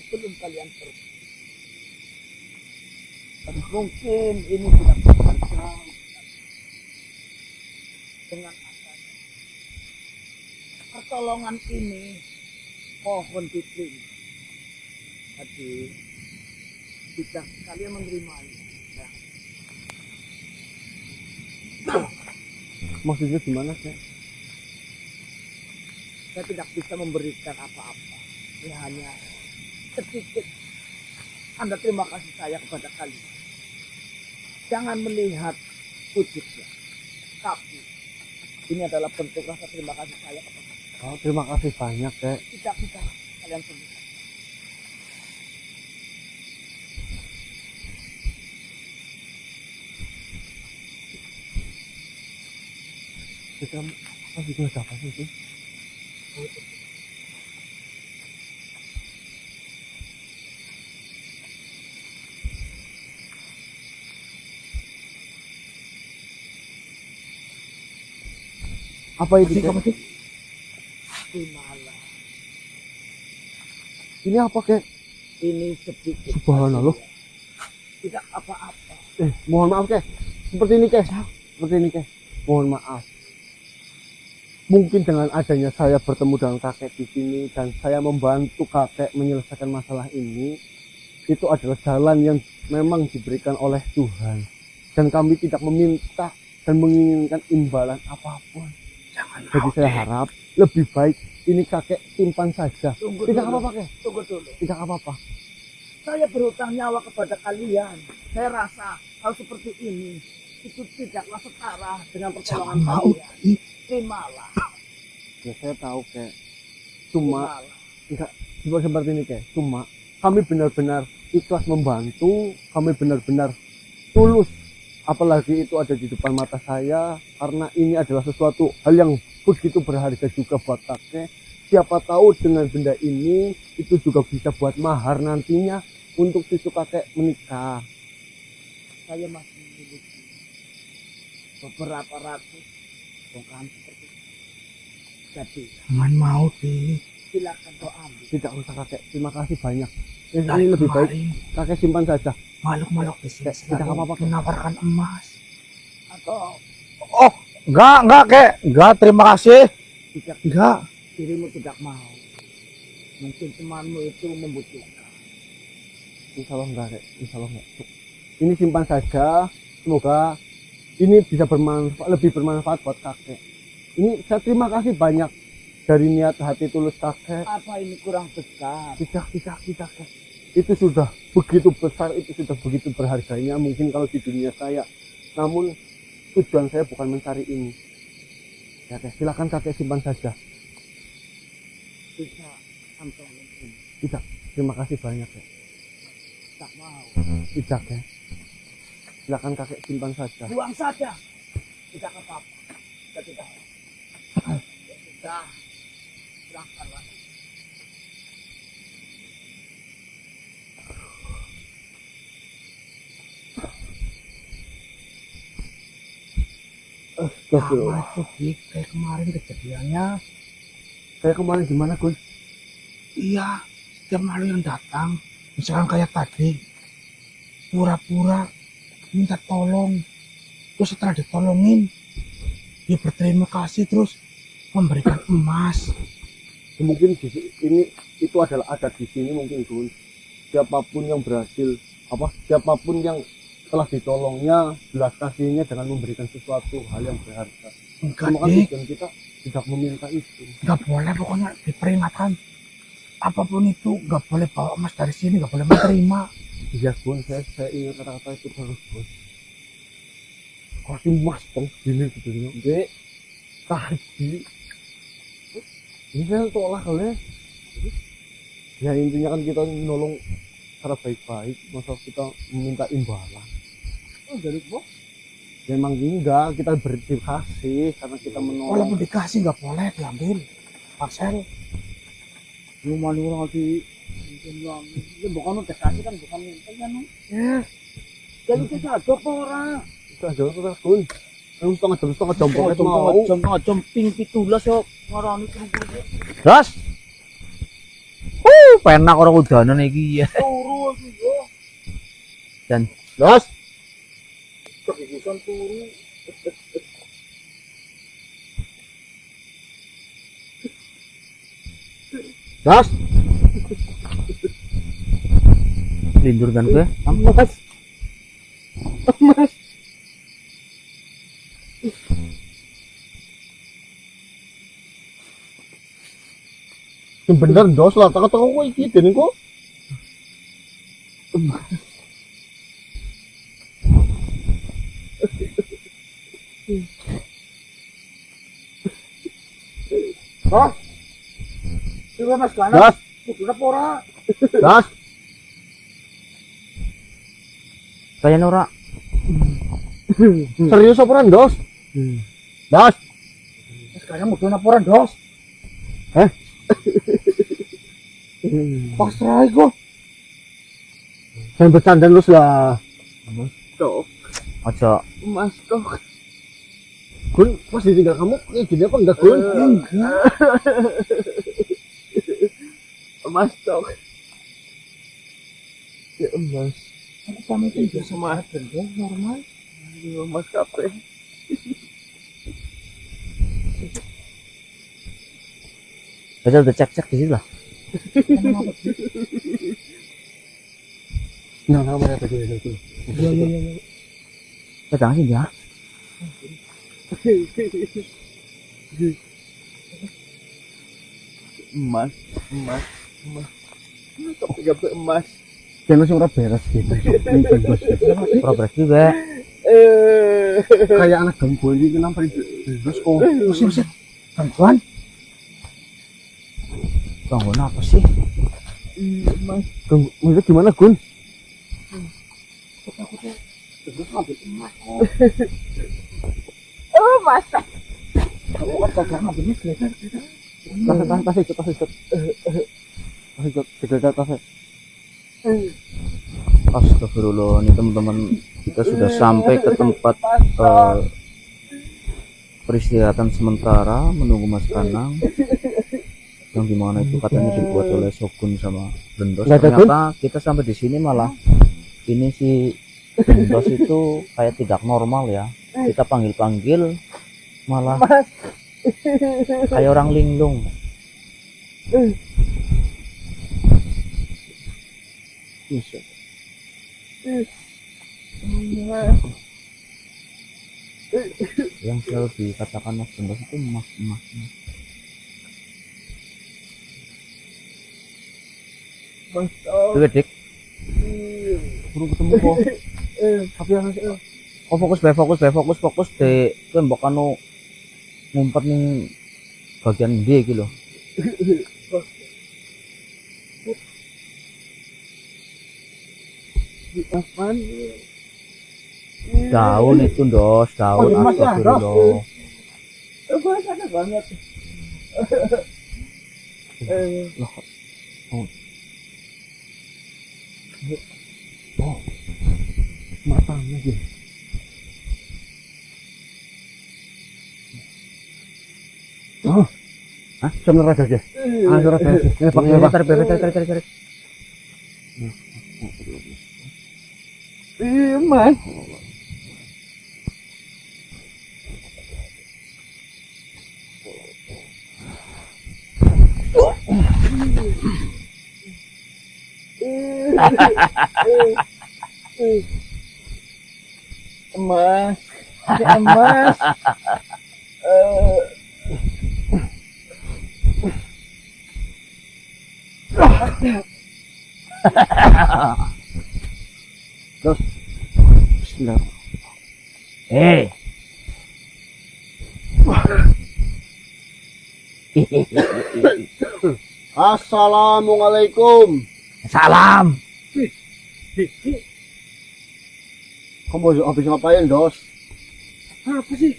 sebelum kalian pergi. Dan mungkin ini tidak berharga dengan adanya pertolongan ini, mohon diterima. Jadi jika kalian menerimanya, ya, Maksudnya gimana sih? saya tidak bisa memberikan apa-apa. Ini hanya sedikit tanda terima kasih saya kepada kalian. Jangan melihat wujudnya, tapi ini adalah bentuk rasa terima kasih saya kepada kalian. Oh, terima kasih banyak, Kek. Tidak bisa kalian sendiri. Kita juga ada apa sih? Apa itu? Kek? Terimalah. Ini apa, Kek? Ini sedikit. Subhanallah. Tidak apa-apa. Mohon maaf, Kek. Seperti ini, Kek. Seperti ini, Kek. Mohon maaf. Mungkin dengan adanya saya bertemu dengan kakek di sini dan saya membantu kakek menyelesaikan masalah ini, itu adalah jalan yang memang diberikan oleh Tuhan. Dan kami tidak meminta dan menginginkan imbalan apapun. Jadi saya harap lebih baik ini kakek simpan saja. Tunggu Tidak dulu. apa-apa, Kek. Tunggu dulu. Tidak apa-apa. Saya berhutang nyawa kepada kalian. Saya rasa hal seperti ini itu tidaklah setara dengan pertolongan kalian. Terimalah. Ya saya tahu, Kek. Cuma Terimalah. enggak seperti ini, Kek. Cuma kami benar-benar ikhlas membantu, kami benar-benar tulus. Apalagi itu ada di depan mata saya, karena ini adalah sesuatu hal yang begitu berharga juga buat kakek. Siapa tahu dengan benda ini itu juga bisa buat mahar nantinya untuk cucu kakek menikah. Saya masih memiliki beberapa ratus bongkahan seperti itu. Jadi Jangan mau di silakan kau ambil. Tidak usah, kakek. Terima kasih banyak. Ini lebih baik kakek simpan saja. makhluk-makhluk di sini Tidak selalu apa-apa, Kek. menawarkan emas. Atau Oh, enggak, Kek. Enggak, terima kasih. tidak, Enggak. dirimu tidak mau. Mungkin temanmu itu membutuhkan. Insya Allah enggak, Kek. Insya Allah enggak. Ini simpan saja. Semoga ini bisa bermanfaat, lebih bermanfaat buat kakek. Ini saya terima kasih banyak dari niat hati tulus kakek. Apa ini kurang besar? Tidak, Kek. Itu sudah begitu besar, itu sudah begitu berharganya mungkin kalau di dunia saya. Namun tujuan saya bukan mencari ini. Ya, Kek. Silakan kakek simpan saja. Bisa kantongin ini. Tidak. Terima kasih banyak, Kek. Tak mau. Tidak, Kek. Silakan kakek simpan saja. Buang saja. Tidak apa-apa. Kita tidak. Ya sudah. Silahkanlah. Astagfirullah. Sama tuh, Dik. Kayak kemarin kejadiannya. Saya kemarin gimana, Gun? Iya, setiap malam yang datang, misalkan kayak tadi, pura-pura minta tolong, terus setelah ditolongin, dia berterima kasih terus memberikan emas. Mungkin ini itu adalah ada di sini mungkin, Gun. Siapapun yang berhasil, siapapun yang telah ditolongnya, belas kasihnya dengan memberikan sesuatu hal yang berharga. Enggak, Cuma kan Dik, tujuan kita tidak meminta itu. enggak boleh, pokoknya diperingatkan. Apapun itu, enggak boleh bawa emas dari sini, enggak boleh menerima. Iya, Gun, saya ingat kata-kata itu terus, Gun. kasih mas tong gini gitu ya. Dek, Tadi ini saya tolak kali ya. Intinya kan kita nolong secara baik-baik, masa kita meminta imbalan. dari bos. Ya, emang enggak, kita berterima kasih karena kita menolong. Walaupun dikasih nggak boleh diambil. Parcel. Rumah orang lagi. Ini bukan udah kasih kan bukan minta kan. Ya, Jadi kita ada apa orang? kita jauh terus kun. Setengah jam pokoknya mau. Jam ping 17 yo ngarani terus. Das. Penak orang udanan iki ya. Turu iki yo. Dan Das, Kebiasaan turu. das. lindur dan gue. Mas. Mas. Yang bener dos lah, tengok-tengok kok iki den kok. Hah? Coba Mas Kana. Das, Udah pora. das. Kayaknya ora. Serius apa dos? Das. Mas Kana mau laporan dos. Hah? Pasrah iku. Jangan bercanda terus lah. Tok, Aja Mas Tok. Gun, pas ditinggal kamu kayak gini apa enggak Gun? Enggak. Mas Tok. Ya Mas. Aku pamitin biasa Mas dong normal. Ayo Mas Kape. Betul udah cek di situ lah. Nah, namanya tadi itu. Iya. Petang sih ya. Emas. Kok tiga emas. Kan langsung ora beres gitu. Progres juga. Kayak anak gembul iki nampar terus kok. Musim. Bantuan. Gangguan apa sih? Emas. Gembul gimana Gun? Terus ngambil emas. Oh, Mas. Kamu kan kagak ngambil emas kelihatan. Tas. Astagfirullah, ini teman-teman, kita sudah sampai ke tempat peristirahatan sementara menunggu Mas Kanang yang dimana itu katanya dibuat oleh Shogun sama Bendos. Ternyata kita sampai di sini malah ini si Bendos itu kayak tidak normal ya. Kita panggil malah kayak orang linglung. Yang selalu dikatakan Mas Bendos itu emas. Tuh dik, Burung ketemu kok. Tapi oh fokus di tembok anu ngumpet nih bagian D gitu loh. Apaan? Daun itu dos, daun Oh, Mas, ya, astagfirullah. Mas ada banget. matanya sih. Oh. Hah? Sebenarnya aja aja. Ah, surat aja. Ini pakai apa? Tarik. Iya, Mas. Emas, emas. Terus bismillah. Eh. Assalamualaikum. Salam. Kamu habis ngapain, Dos? Apa sih?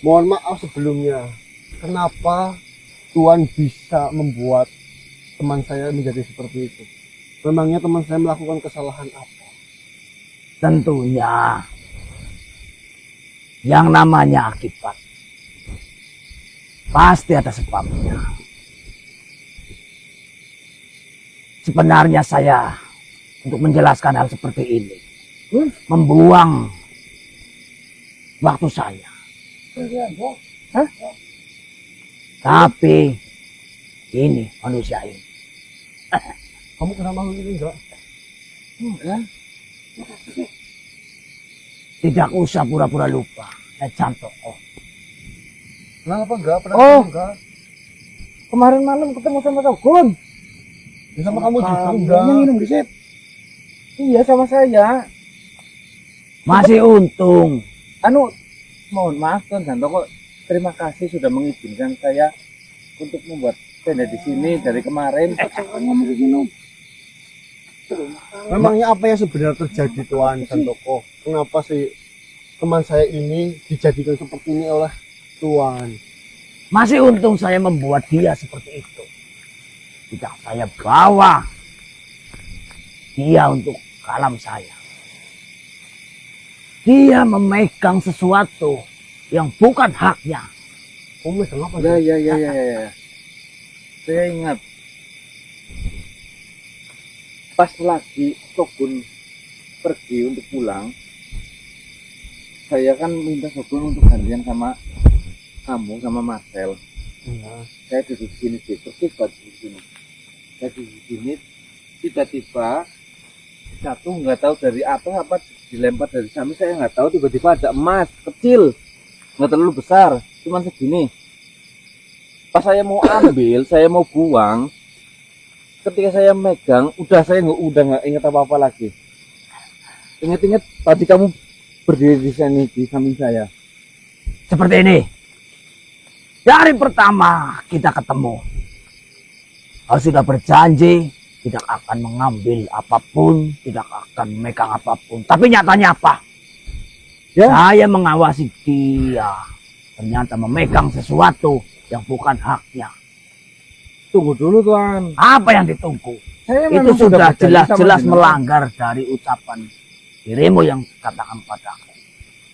Mohon maaf sebelumnya. Kenapa Tuan bisa membuat teman saya menjadi seperti itu? Memangnya teman saya melakukan kesalahan apa? Tentunya yang namanya akibat pasti ada sebabnya. Sebenarnya saya untuk menjelaskan hal seperti ini membuang waktu saya. Hah? Tapi ini manusia ini. Kamu kenapa begini, enggak? Tidak usah pura-pura lupa. Cantok. Kenapa enggak? Oh. Enggak? Kemarin malam ketemu sama Togun. Ya, sama kamu juga Yang enggak? minum di sip. Iya sama saya. Masih untung. Anu, mohon maaf Tuan Santoko, terima kasih sudah mengizinkan saya untuk membuat tenda di sini dari kemarin. Memangnya apa yang sebenarnya terjadi, Tuan Santoko? Kenapa sih teman saya ini dijadikan seperti ini oleh Tuan? Masih untung saya membuat dia seperti itu. Tidak saya bawa dia untuk ke alam saya. Dia memegang sesuatu yang bukan haknya. Kamu megang apa? Ya. Saya ingat pas lagi Togun pergi untuk pulang, saya kan minta Togun untuk gantian sama kamu sama Marcel. Iya. Saya duduk di sini, terus di sini. Saya duduk di sini, tiba-tiba satu nggak tahu dari apa dilempar dari samping, saya nggak tahu, tiba-tiba ada emas kecil, nggak terlalu besar, cuman segini. Pas saya mau ambil, saya mau buang, ketika saya megang, saya udah nggak ingat apa-apa lagi. Ingat-ingat tadi kamu berdiri di sini di samping saya. Seperti ini. Dari pertama kita ketemu, kau sudah berjanji tidak akan mengambil apapun, tidak akan memegang apapun. Tapi nyatanya apa? Ya. Saya mengawasi dia, ternyata memegang sesuatu yang bukan haknya. Tunggu dulu Tuan. Apa yang ditunggu? Saya Itu memang sudah berjanji sama jelas-jelas jenengan. melanggar dari ucapan dirimu yang katakan padaku.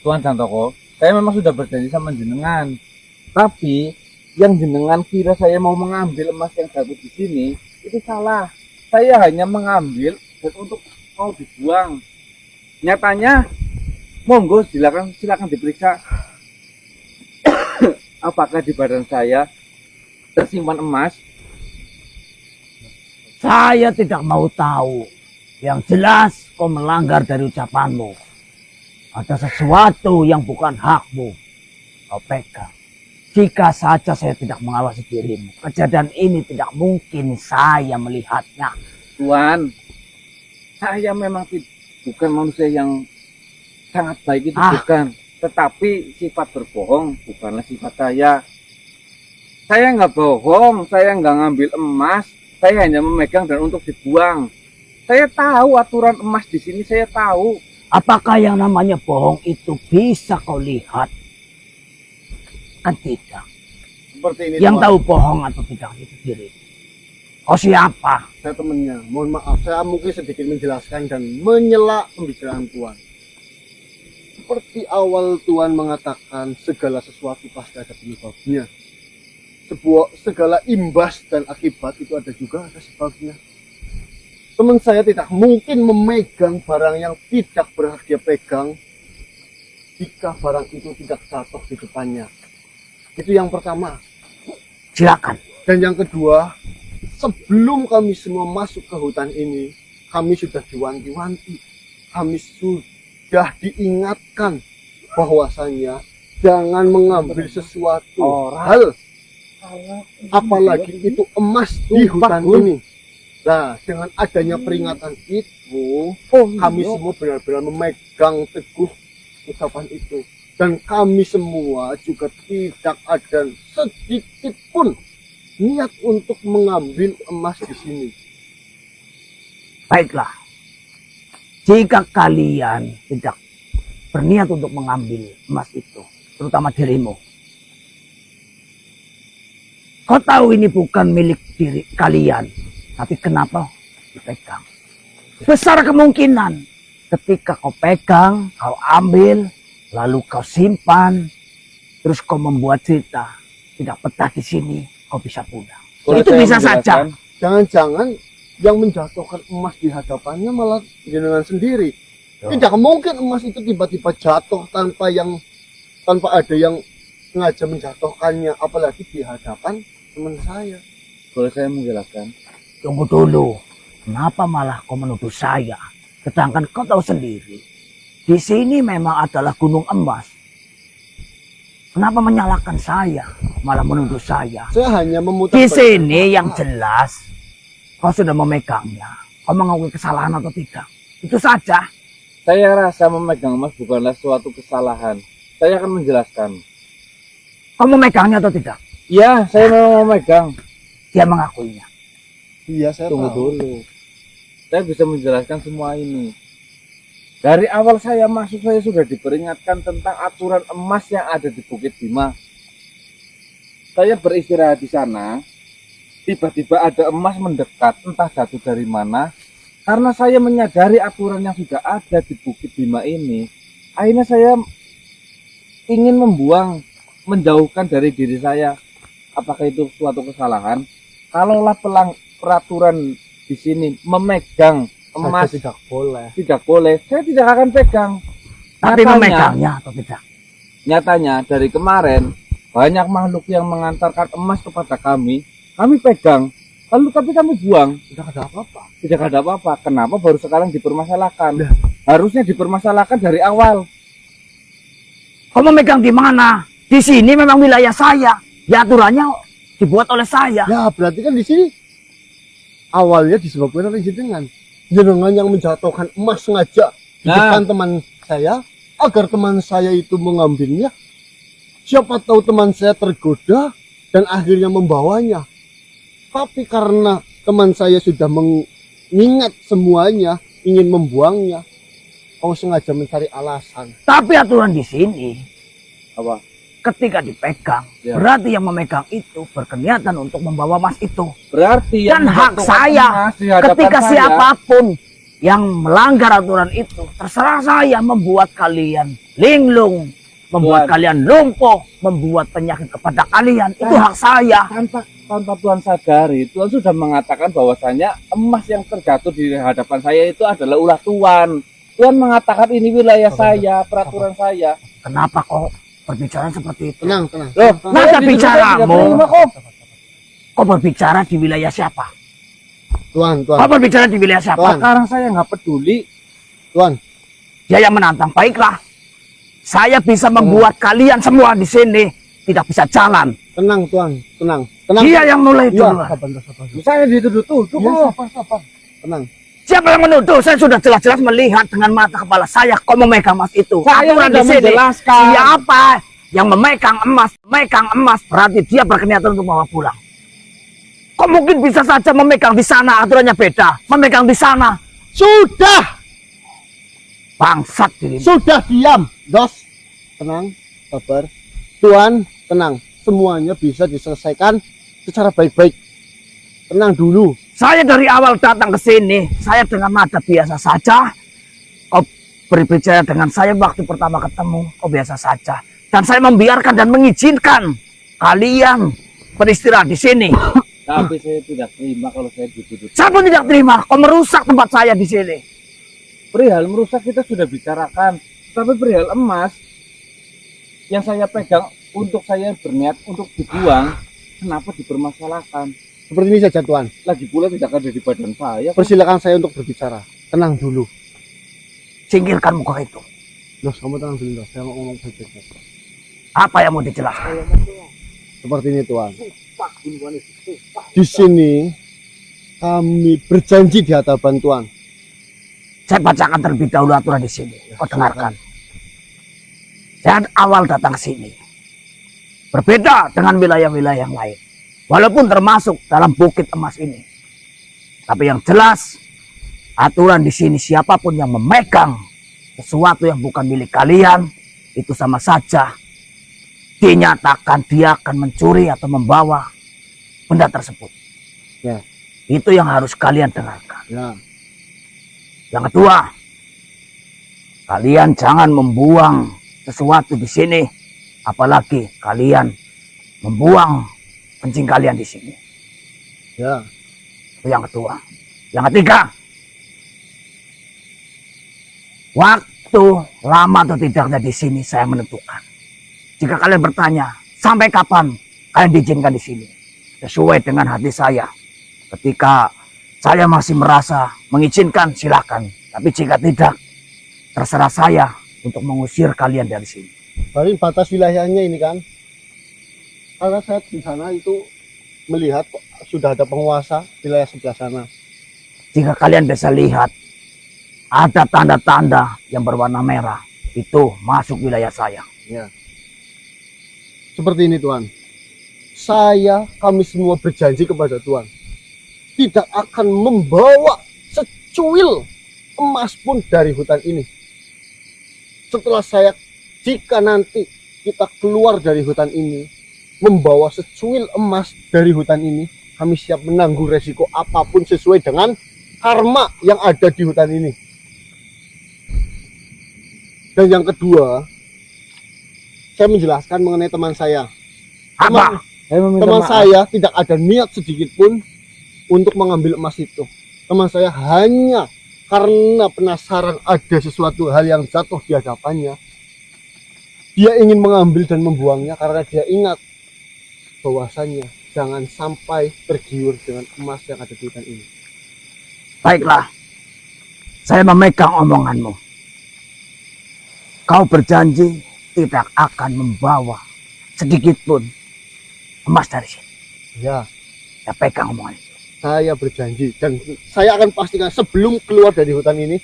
Tuan Santoko, saya memang sudah berjanji sama jenengan. Tapi yang jenengan kira saya mau mengambil emas yang jatuh di sini, itu salah. Saya hanya mengambil dan untuk mau dibuang. Nyatanya, monggo silakan diperiksa. Apakah di badan saya tersimpan emas? Saya tidak mau tahu. Yang jelas kau melanggar dari ucapanmu. Ada sesuatu yang bukan hakmu. Kau pegang. Jika saja saya tidak mengawasi dirimu, kejadian ini tidak mungkin saya melihatnya. Tuan, saya memang bukan manusia yang sangat baik, itu bukan. Tetapi sifat berbohong bukanlah sifat saya. Saya nggak bohong, saya nggak ngambil emas, saya hanya memegang dan untuk dibuang. Saya tahu aturan emas di sini, saya tahu. Apakah yang namanya bohong itu bisa kau lihat? Kan tidak. Seperti ini. Yang Tuan. tahu bohong atau tidak itu diri. Kau siapa? Saya temannya. Mohon maaf, saya mungkin sedikit menjelaskan dan menyela pembicaraan Tuan. Seperti awal Tuan mengatakan segala sesuatu pasti ada penyebabnya. Segala imbas dan akibat itu ada sebabnya. Teman saya tidak mungkin memegang barang yang tidak berhak dia pegang jika barang itu tidak jatuh di depannya. Itu yang pertama. Silakan. Dan yang kedua, sebelum kami semua masuk ke hutan ini, kami sudah diwanti-wanti. Kami sudah diingatkan bahwasanya jangan mengambil sesuatu hal, apalagi itu emas di hutan ini. Nah, dengan adanya peringatan itu, kami semua benar-benar memegang teguh ucapan itu. Dan kami semua juga tidak ada sedikit pun niat untuk mengambil emas di sini. Baiklah, jika kalian tidak berniat untuk mengambil emas itu, terutama dirimu, kau tahu ini bukan milik diri kalian, tapi kenapa dipegang? Besar kemungkinan ketika kau pegang, kau ambil, lalu kau simpan, terus kau membuat cerita tidak betah di sini, kau bisa pulang. Boleh Itu saya bisa saja. menjelaskan? Jangan-jangan yang menjatuhkan emas di hadapannya malah jenengan sendiri. Tidak mungkin emas itu tiba-tiba jatuh tanpa ada yang sengaja menjatuhkannya, apalagi di hadapan teman saya. Boleh saya menjelaskan? Tunggu dulu, kenapa malah kau menuduh saya? Sedangkan kau tahu sendiri, di sini memang adalah gunung emas. Kenapa menyalahkan saya, malah menuduh saya? Saya hanya memutar Di sini yang jelas, kau sudah memegangnya. Kau mengakui kesalahan atau tidak? Itu saja. Saya rasa memegang emas bukanlah suatu kesalahan. Saya akan menjelaskan. Kau memegangnya atau tidak? Ya, saya memang memegang. Dia mengakuinya. Iya, saya Tunggu tahu. dulu. Saya bisa menjelaskan semua ini. Dari awal saya masuk, saya sudah diperingatkan tentang aturan emas yang ada di Bukit Bima. Saya beristirahat di sana, tiba-tiba ada emas mendekat, entah jatuh dari mana. Karena saya menyadari aturan yang sudah ada di Bukit Bima ini, akhirnya saya ingin menjauhkan dari diri saya. Apakah itu suatu kesalahan? Kalaulah peraturan di sini memegang emas Tidak boleh. tidak boleh, saya tidak akan pegang. Tapi Nyatanya- memegangnya atau tidak? Nyatanya dari kemarin banyak makhluk yang mengantarkan emas kepada kami pegang, lalu tapi kami buang, Tidak ada apa-apa. tidak ada apa-apa. Kenapa baru sekarang dipermasalahkan? Lah. Harusnya dipermasalahkan dari awal. Kau memegang di mana? Di sini memang wilayah saya. Ya aturannya dibuat oleh saya. Ya, berarti kan di sini awalnya disebabkan oleh jenengan. Jenengan yang menjatuhkan emas sengaja di Nah. depan teman saya agar teman saya itu mengambilnya. Siapa tahu teman saya tergoda dan akhirnya membawanya. Tapi karena teman saya sudah mengingat semuanya, ingin membuangnya, kau sengaja mencari alasan. Tapi aturan di sini, Apa? ketika dipegang, Ya. berarti yang memegang itu berkeniatan untuk membawa emas itu. Berarti Dan hak menjatuhkan saya, emas di hadapan ketika saya, siapapun yang melanggar aturan itu, terserah saya membuat kalian linglung, membuat Tuan. kalian lumpuh, membuat penyakit kepada kalian. Itu Tuan. hak saya. tanpa Tuhan sadari, Tuhan sudah mengatakan bahwasanya emas yang terjatuh di hadapan saya itu adalah ulah Tuhan. Tuhan mengatakan ini wilayah saya, peraturan saya. Kenapa kok berbicara seperti itu? Tenang, tenang. Loh, Masa saya di dunia bicaramu? tidak terima kok. Kau berbicara di wilayah siapa? Tuan, Kau tuan, berbicara di wilayah siapa? Tuan. Sekarang saya nggak peduli. tuan. Dia yang menantang. Baiklah, saya bisa membuat kalian semua di sini tidak bisa jalan. Tenang, tuan. Tenang. Tenang. Dia yang mulai Iya, duluan. sabar. Saya dituduh-tuduh Ya, kok. sabar. Tenang. Siapa yang menuduh? Saya sudah jelas-jelas melihat dengan mata kepala saya kau memegang emas itu. Saya Aturan sudah di sini, menjelaskan. siapa yang memegang emas berarti dia berkeniatan untuk bawa pulang. Kok mungkin bisa saja memegang di sana, aturannya beda. Memegang di sana, Sudah! bangsat dirimu. Sudah diam, Dos. Tenang, sabar. Tuan, tenang. Semuanya bisa diselesaikan secara baik-baik. Tenang dulu. Saya dari awal datang ke sini, saya dengan nada biasa saja. Kau berbicara dengan saya waktu pertama ketemu, kau biasa saja. Dan saya membiarkan dan mengizinkan kalian beristirahat di sini. Tapi saya tidak terima kalau saya dituduh. Saya pun tidak terima, kau merusak tempat saya di sini. Perihal merusak kita sudah bicarakan. Tapi perihal emas yang saya pegang untuk saya berniat untuk dibuang, kenapa dipermasalahkan? Seperti ini saja, Tuan. Lagi pula tidak ada di badan saya. Persilakan saya untuk berbicara. Tenang dulu. Singkirkan muka itu. Dos, kamu tenang dulu, Dos. Saya mau ngomong baik-baik. Apa yang mau dijelaskan? Seperti ini, Tuan. Di sini kami berjanji di hadapan Tuan. Saya bacakan terlebih dahulu aturan di sini. Kau dengarkan. Saat awal datang ke sini, berbeda dengan wilayah-wilayah yang lain. Walaupun termasuk dalam bukit emas ini. Tapi yang jelas, aturan di sini siapapun yang memegang sesuatu yang bukan milik kalian, itu sama saja dinyatakan dia akan mencuri atau membawa benda tersebut. Ya. Itu yang harus kalian dengarkan. Ya. Yang kedua, kalian jangan membuang sesuatu di sini, apalagi kalian membuang kencing kalian di sini. Ya. Itu yang kedua. Yang ketiga, waktu lama atau tidaknya di sini saya menentukan. Jika kalian bertanya, sampai kapan kalian diizinkan di sini? Sesuai dengan hati saya. Ketika saya masih merasa mengizinkan, silakan. Tapi jika tidak, terserah saya untuk mengusir kalian dari sini. Paling batas wilayahnya ini kan. Karena saya di sana itu melihat sudah ada penguasa wilayah sebelah sana. Jika kalian bisa lihat, ada tanda-tanda yang berwarna merah. Itu masuk wilayah saya. Ya. Seperti ini Tuan. Kami semua berjanji kepada Tuan. Tidak akan membawa secuil emas pun dari hutan ini. Jika nanti kita keluar dari hutan ini, membawa secuil emas dari hutan ini, kami siap menanggung resiko apapun sesuai dengan karma yang ada di hutan ini. Dan yang kedua, saya menjelaskan mengenai teman saya. Apa? Teman saya tidak ada niat sedikit pun untuk mengambil emas itu. Teman saya hanya karena penasaran ada sesuatu hal yang jatuh di hadapannya. Dia ingin mengambil dan membuangnya karena dia ingat bahwasannya jangan sampai tergiur dengan emas yang ada di hutan ini. Baiklah, saya memegang omonganmu. Kau berjanji tidak akan membawa sedikit pun emas dari sini. Ya, Saya pegang omongan itu. saya berjanji dan saya akan pastikan sebelum keluar dari hutan ini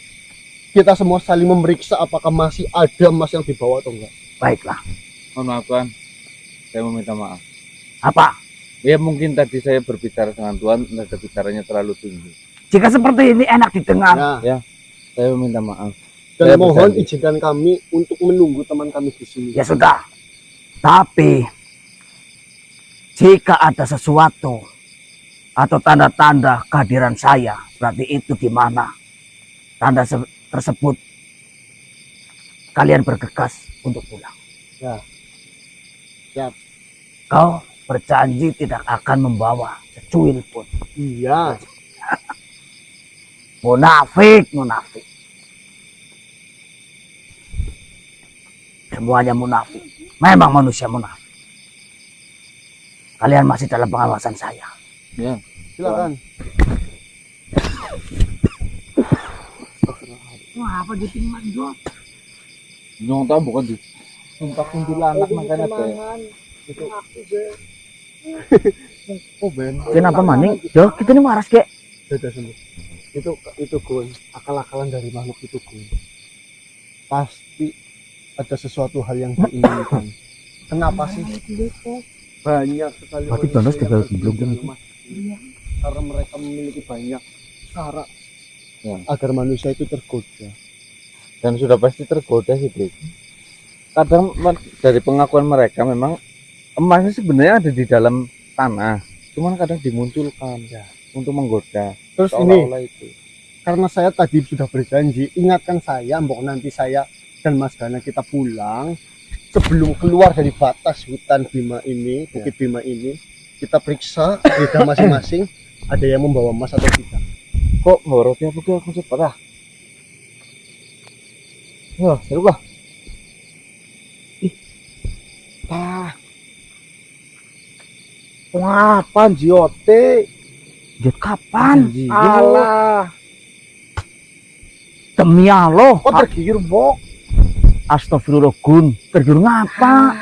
kita semua saling memeriksa apakah masih ada emas yang dibawa atau enggak. Baiklah. Mohon maaf Tuan, saya meminta maaf. Apa? Ya mungkin tadi saya berbicara dengan Tuan, nada bicaranya terlalu tinggi. Jika seperti ini enak didengar. Ya, Saya meminta maaf. dan Saya mohon berjanji. izinkan kami untuk menunggu teman kami di sini. Ya sudah. Tapi jika ada sesuatu atau tanda-tanda kehadiran saya, berarti itu di mana tanda tersebut kalian bergegas untuk pulang. Ya. Siap. Kau berjanji tidak akan membawa secuil pun. Iya. Munafik, munafik. Semuanya munafik. Memang manusia munafik. Kalian masih dalam pengawasan saya. Ya. Silakan. Wah, apa di tim manjot? Nyong tahu bukan di sumpah kuntilanak makanya teh. Oh Ben. Kenapa maning? Yo, kita ini waras kek. Beda semua. Itu Gun. Akal-akalan dari makhluk itu Gun. Pasti ada sesuatu hal yang diinginkan. Kenapa sih? Banyak sekali Mati manusia panas yang tinggal berguna belum dengan emas. Karena mereka memiliki banyak cara Ya. agar manusia itu tergoda. Dan sudah pasti tergoda sih Bro. Kadang dari pengakuan mereka memang emasnya sebenarnya ada di dalam tanah, cuman kadang dimunculkan ya untuk menggoda. Terus ini, Seolah-olah itu. karena saya tadi sudah berjanji, ingatkan saya, mbok nanti saya dan Mas Gana kita pulang sebelum keluar dari batas hutan Bima ini, Bukit Bima ini, kita periksa lidah masing-masing ada yang membawa emas atau tidak. Kok ngorotnya apa aku cepat ah? Wah, seru lah. Ah. Ngapan Jiote? Jod kapan? Alah. Demi Allah. Kok tergiur, Bok? Astagfirullah Gun. Tergiur ngapa?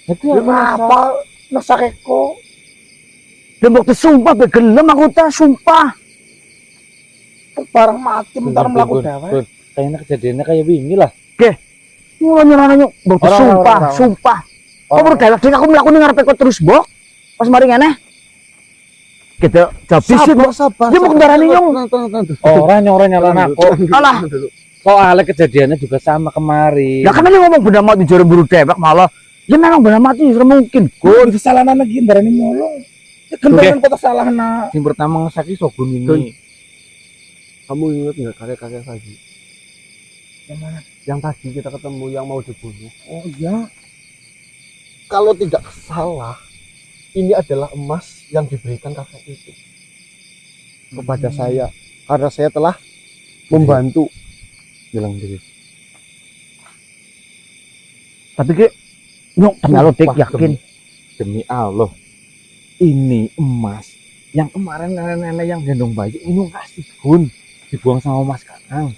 Itu Kenapa nasakeko? Dembok tuh sumpah begelem aku tak sumpah. Barang mati bentar melakukan dawe. Kayaknya kejadiannya kayak wingi lah. Nyuruh mbok Ora, sumpah, ora, ora. sumpah. Kok Ora. perlu dewek aku mlaku ning ngarepe kok terus, Mbok. Pas mari ngene. Kita jabis sih, Mbok. sabar. Dia mau kendaraan ini, Yung. Orang nyolong aku. Alah, Soalnya kejadiannya juga sama kemarin. ya kan ini ngomong benda mati jare buru dewek malah. Ya memang benda mati mungkin. Gue kesalahan lagi kendaraan ini nyolong. Ya kendaraan kota salah na. Yang pertama ngesaki Shogun ini. Kamu ingat nggak kakek-kakek tadi? Yang mana? Yang tadi kita ketemu yang mau dibunuh. Oh iya. Kalau tidak salah, ini adalah emas yang diberikan kakek itu kepada saya karena saya telah membantu. Bilang diri. Tapi ki nyok terlalu dik Sumpah, yakin. Demi Allah. Ini emas yang kemarin nenek-nenek yang gendong bayi ini kasih Gun. Dibuang sama Mas Kanang.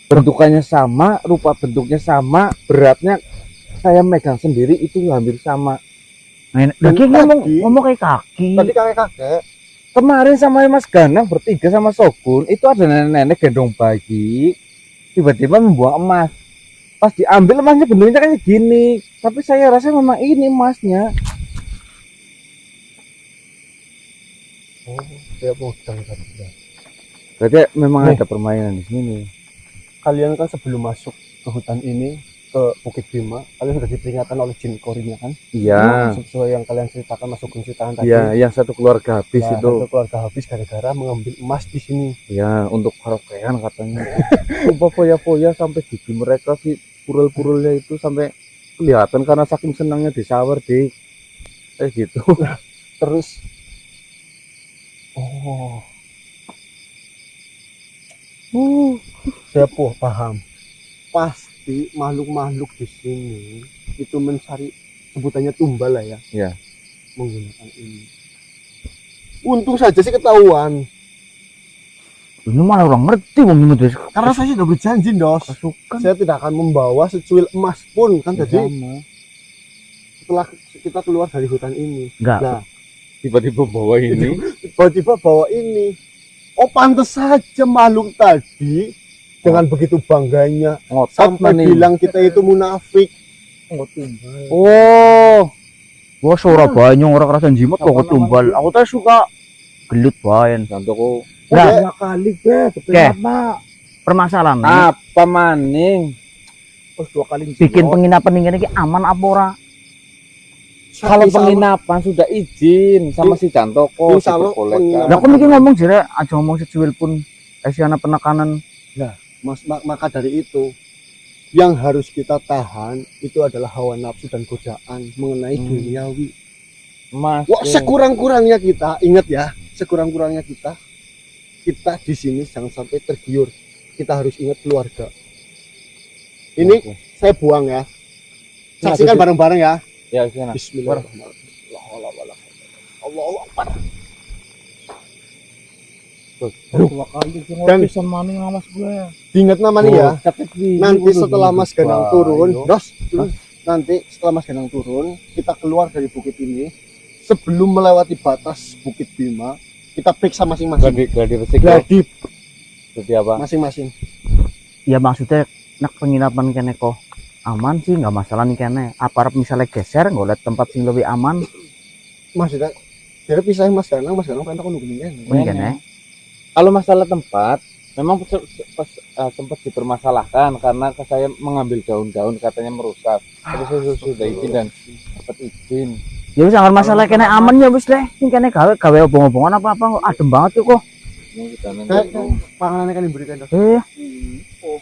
Bentukannya sama, rupa bentuknya sama, beratnya saya megang sendiri itu hampir sama. Lagi tadi- ngomong kayak kaki. Tadi kakek-kakek Kemarin sama Mas Ganang bertiga sama Shogun itu ada nenek-nenek gendong bayi, tiba-tiba membuang emas. Pas diambil emasnya bentuknya kayak gini, tapi saya rasa memang ini emasnya. saya modal tadi. Berarti memang Nih. ada permainan di sini. Kalian kan sebelum masuk ke hutan ini ke Bukit Bima, kalian sudah diperingatkan oleh jin korinya kan? Iya, Sesuai yang kalian ceritakan masuk ke ceritakan tadi. iya, yang satu keluarga habis Nah, itu. satu keluarga habis gara-gara mengambil emas di sini. Ya, untuk karaokean katanya. Sumpah foya-foya sampai gigi mereka sih purul-purulnya itu sampai kelihatan karena saking senangnya di shower deh. Gitu. Terus oh. Saya paham. Pasti makhluk-makhluk di sini itu mencari sebutannya tumbal lah ya. Iya. Menggunakan ini. Untung saja sih ketahuan. Ini malah orang ngerti wong ini tuh. Karena saya sudah berjanji, Dos. Pasukan. Saya tidak akan membawa secuil emas pun kan jadi Sama. setelah kita keluar dari hutan ini. Enggak. Nah, Tiba-tiba bawa ini. tiba-tiba bawa ini. Oh, pantas saja makhluk tadi dengan begitu bangganya Ngotot sampai nih. bilang kita itu munafik. Oh, Wah, Surabaya nyong orang kerasan jimat Apa kok tumbal. Aku tuh suka gelut bae. contohku Nah, Dua kali be. Oke. Apa? permasalahan apa maning? Terus 2 kali. bikin penginapan ini iki aman apa ora? Kalau Insya Allah- penginapan sudah izin sama si Cantoko Insya Allah diperbolehkan. penginapan- Lah aku mikir ngomong jere aja ngomong secuil pun kasih anak penekanan. Maka dari itu yang harus kita tahan itu adalah hawa nafsu dan godaan mengenai duniawi. Mas. Wah, sekurang-kurangnya kita ingat ya, sekurang-kurangnya kita di sini jangan sampai tergiur. Kita harus ingat keluarga. Ini saya buang ya. Saksikan bareng-bareng ya. Ya, sana. Bismillahirrahmanirrahim. Allahu Akbar. Dua kali. Dan- Bisa maning ngawas gue. Diingat namanya ya. Oh, Nanti setelah Mas Ganang turun, nanti setelah Mas Ganang turun, kita keluar dari bukit ini. Sebelum melewati batas Bukit Bima, kita periksa masing-masing. gladi resik. ya? Gladi Jadi apa? masing-masing. Ya maksudnya nak penginapan kene kok aman sih nggak masalah nih kene. Apa misalnya geser ngeliat tempat sing lebih aman Maksudnya, jadi pisahin Mas Ganang pengen aku nungguin ini. mungkin kene. Kalau masalah tempat, memang sempat dipermasalahkan karena saya mengambil daun-daun katanya merusak. Tapi saya sudah izin dan dapat izin. Ya wis anggar masalah kene aman ya wis deh. Ini kene gawe obong-obongan apa-apa kok adem banget tuh kok. Ini kita Kayak panganannya kan diberikan. Eh, Oh,